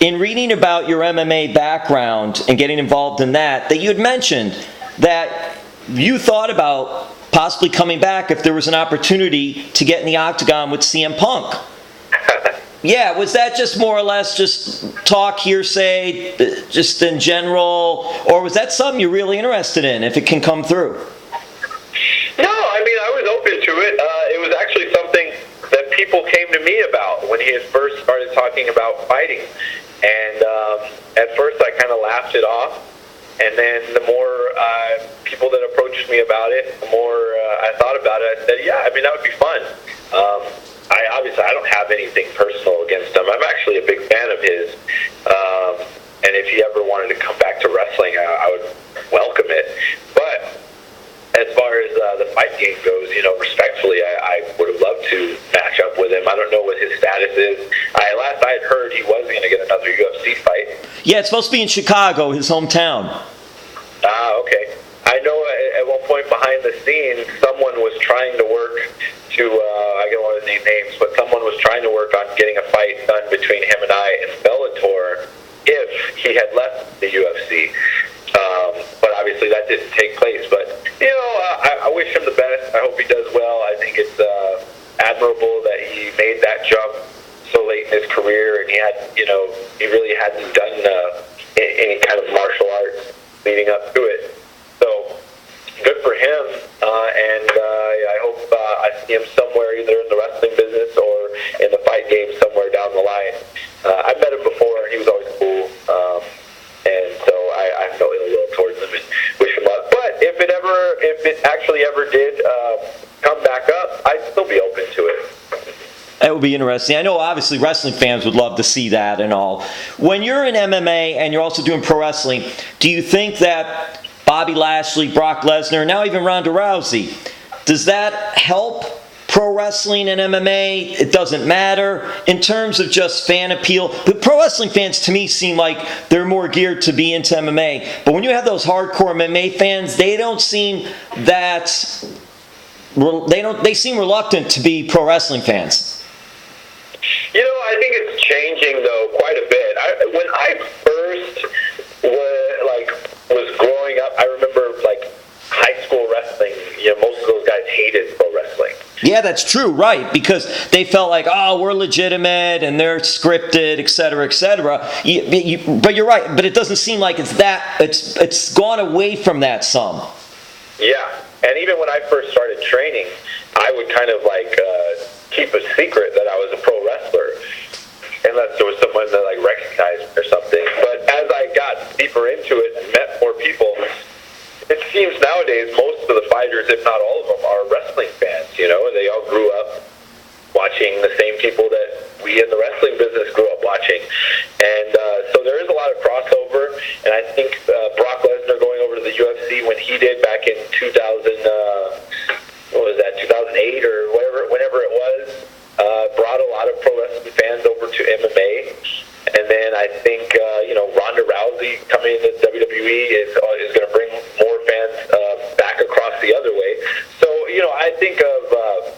in reading about your MMA background and getting involved in that you had mentioned that you thought about possibly coming back if there was an opportunity to get in the octagon with CM Punk. Yeah, was that just more or less just talk, hearsay, just in general, or was that something you're really interested in if it can come through? No, I mean, I was open to it. It was actually something that people came to me about when he had first started talking about fighting. And at first I kind of laughed it off. And then the more people that approached me about it, the more I thought about it. I said, yeah, I mean, that would be fun. I don't have anything personal against him. I'm actually a big fan of his. And if he ever wanted to come back to wrestling, I would welcome it. But as far as the fight game goes, respectfully, I would have loved to match up with him. I don't know what his status is. Last I had heard, he was going to get another UFC fight. Yeah, it's supposed to be in Chicago, his hometown. Okay. I know at one point behind the scenes, someone was trying to work to, I don't want to name names, but someone was trying to work on getting a fight done between him and I in Bellator if he had left the UFC. But obviously that didn't take place. But, I wish him the best. I hope he does well. I think it's admirable that he made that jump so late in his career, and he had, he really hadn't done any kind of martial arts leading up to it. So good for him, and I hope I see him somewhere, either in the wrestling business or in the fight game somewhere down the line. I've met him before, and he was always cool, and so I felt ill will towards him and wish him luck. But if it actually ever did come back up, I'd still be open to it. That would be interesting. I know obviously wrestling fans would love to see that and all. When you're in MMA and you're also doing pro wrestling, do you think that Bobby Lashley, Brock Lesnar, now even Ronda Rousey, does that help pro wrestling and MMA? It doesn't matter in terms of just fan appeal. But pro wrestling fans to me seem like they're more geared to be into MMA. But when you have those hardcore MMA fans, they don't seem that... They seem reluctant to be pro wrestling fans. I think it's changing though quite a bit. When I first was growing up, I remember high school wrestling. Most of those guys hated pro wrestling. Yeah, that's true, right? Because they felt like, we're legitimate and they're scripted, et cetera, et cetera. But you're right. But it doesn't seem like it's that. It's gone away from that some. Yeah, and even when I first started training, I would kind of keep a secret that I was a pro wrestler, unless there was someone that recognized me or something. But as I got deeper into it and met more people, it seems nowadays most of the fighters, if not all of them, are wrestling fans. They all grew up watching the same people that we in the wrestling business grew up watching, and so there is a lot of crossover. And I think Brock Lesnar going over to the UFC when he did back in 2008 or whenever it was, brought a lot of pro wrestling fans over to MMA. And then I think Ronda Rousey coming into WWE is going to bring more fans back across the other way. So I think of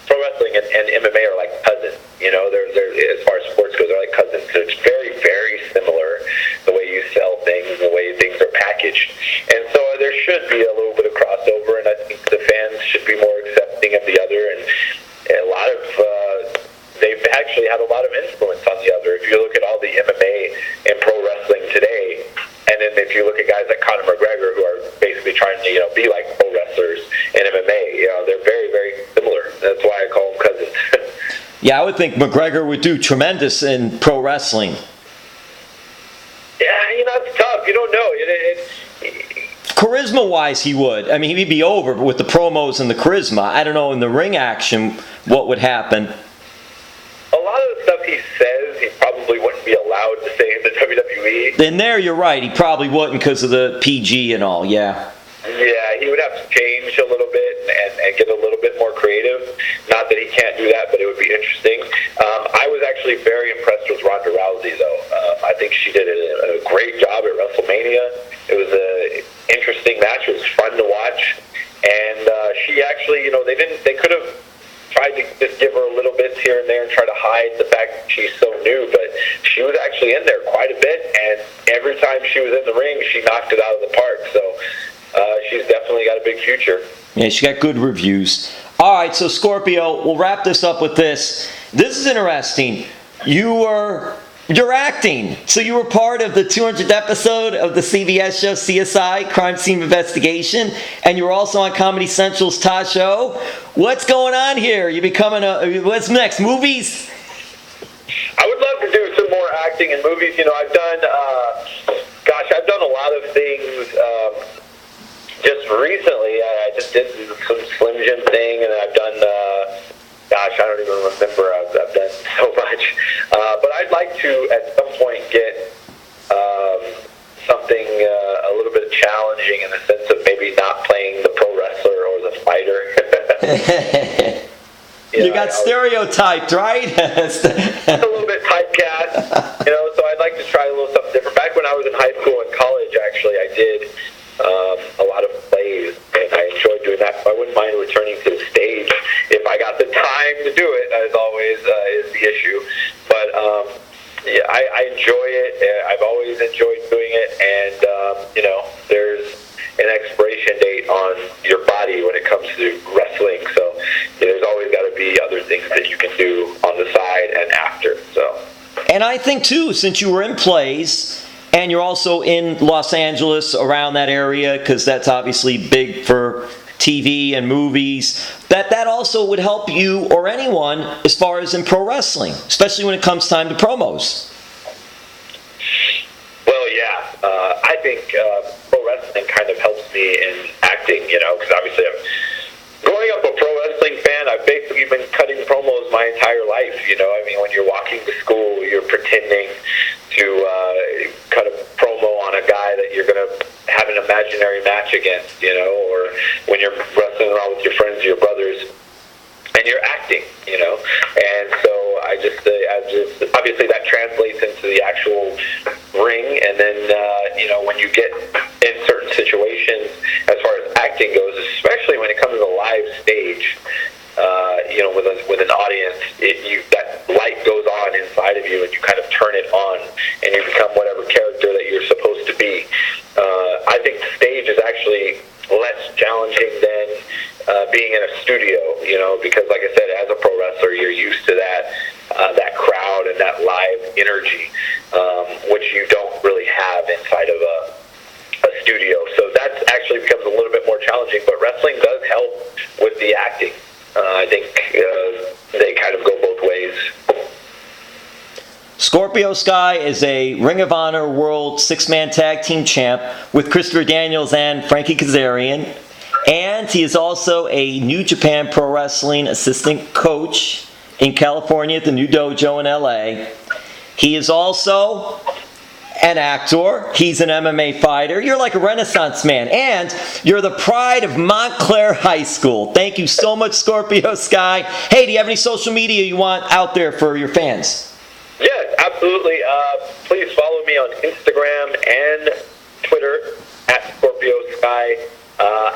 pro wrestling and MMA are like cousins. They're as far as sports goes, they're like cousins. So it's very, very similar, the way you sell things, the way things are packaged. And so there should be a little bit of crossover, and I think the fans should be more accepting of the other. And a lot of they've actually had a lot of influence on the other. If you look at all the MMA and pro wrestling today, and then if you look at guys like Conor McGregor who are basically trying to be like pro wrestlers in MMA, they're very, very similar. That's why I call them cousins. Yeah, I would think McGregor would do tremendous in pro wrestling. Yeah, it's tough. You don't know. Charisma-wise, he would. I mean, he'd be over, but with the promos and the charisma, I don't know in the ring action what would happen. A lot of the stuff he says, he probably wouldn't be allowed to say in the WWE. Then there, you're right. He probably wouldn't because of the PG and all. Yeah. Yeah, he would have to change a little bit and get a little bit more creative. Not that he can't do that, but it would be interesting. I was actually very impressed with Ronda Rousey, though. I think she did a great job at WrestleMania. It was an interesting match. It was fun to watch. And she actually, they could have tried to just give her a little bits here and there and try to hide the fact that she's so new, but she was actually in there quite a bit, and every time she was in the ring, she knocked it out of the park. So she's definitely got a big future. Yeah, she got good reviews. All right, so Scorpio, we'll wrap this up with this. This is interesting. You're acting. So you were part of the 200th episode of the CBS show CSI, Crime Scene Investigation, and you were also on Comedy Central's Todd Show. What's going on here? You becoming what's next? Movies? I would love to do some more acting in movies. You know, I've done a lot of things. Just recently, I just did some Slim Jim thing, and I've done, I don't even remember. I've done so much. But I'd like to, at some point, get something a little bit challenging in the sense of maybe not playing the pro wrestler or the fighter. You got stereotyped, right? A little bit typecast, so I'd like to try a little something different. Back when I was in high school and college, actually, I did a lot of plays, and I enjoyed doing that. So I wouldn't mind returning to the stage if I got the time to do it, as always is the issue. But yeah, I enjoy it. I've always enjoyed doing it, and there's an expiration date on your body when it comes to wrestling. So there's always got to be other things that you can do on the side and after. So. And I think too, since you were in plays. And you're also in Los Angeles, around that area, because that's obviously big for TV and movies, that also would help you or anyone as far as in pro wrestling, especially when it comes time to promos. Well, yeah. I think pro wrestling kind of helps me in acting, because obviously growing up a pro wrestling fan, I've basically been cutting promos my entire life, I mean, when you're walking to school, you're pretending to cut a promo on a guy that you're going to have an imaginary match against, or when you're wrestling around with your friends or your brothers, and you're acting, and so I just obviously that translates into the actual ring, and then, when you get in certain situations, as far as acting goes, especially when it comes to the live stage, with an audience, that light goes on inside of you, and you kind of turn it on, and you become whatever character that you're supposed to be. I think the stage is actually less challenging than being in a studio, because, like I said, as a pro wrestler, you're used to that crowd and that live energy, which you don't really have inside of a studio. So that actually becomes a little bit more challenging, but wrestling does help with the acting. I think they kind of go both ways. Scorpio Sky is a Ring of Honor World Six-Man Tag Team Champ with Christopher Daniels and Frankie Kazarian. And he is also a New Japan Pro Wrestling assistant coach in California at the New Dojo in LA. He is also an actor. He's an MMA fighter. You're like a Renaissance man. And you're the pride of Montclair High School. Thank you so much, Scorpio Sky. Hey, do you have any social media you want out there for your fans? Yes, absolutely. Please follow me on Instagram and Twitter at Scorpio Sky.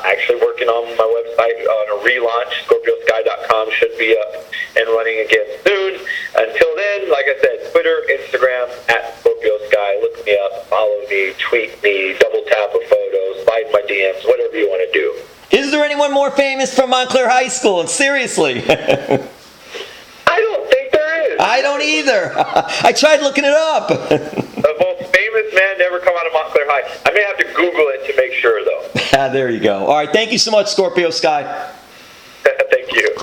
Actually working on my website on a relaunch. ScorpioSky.com should be up and running again soon. Until then, like I said, Twitter, Instagram at Scorpio Sky. Look me up, follow me, tweet me, double tap a photo, slide my DMs, whatever you want to do. Is there anyone more famous from Montclair High School? And seriously. I don't think there is. I don't either. I tried looking it up. The most famous man to ever come out of Montclair High. I may have to Google it to make sure, though. There you go. All right, thank you so much, Scorpio Sky. Thank you.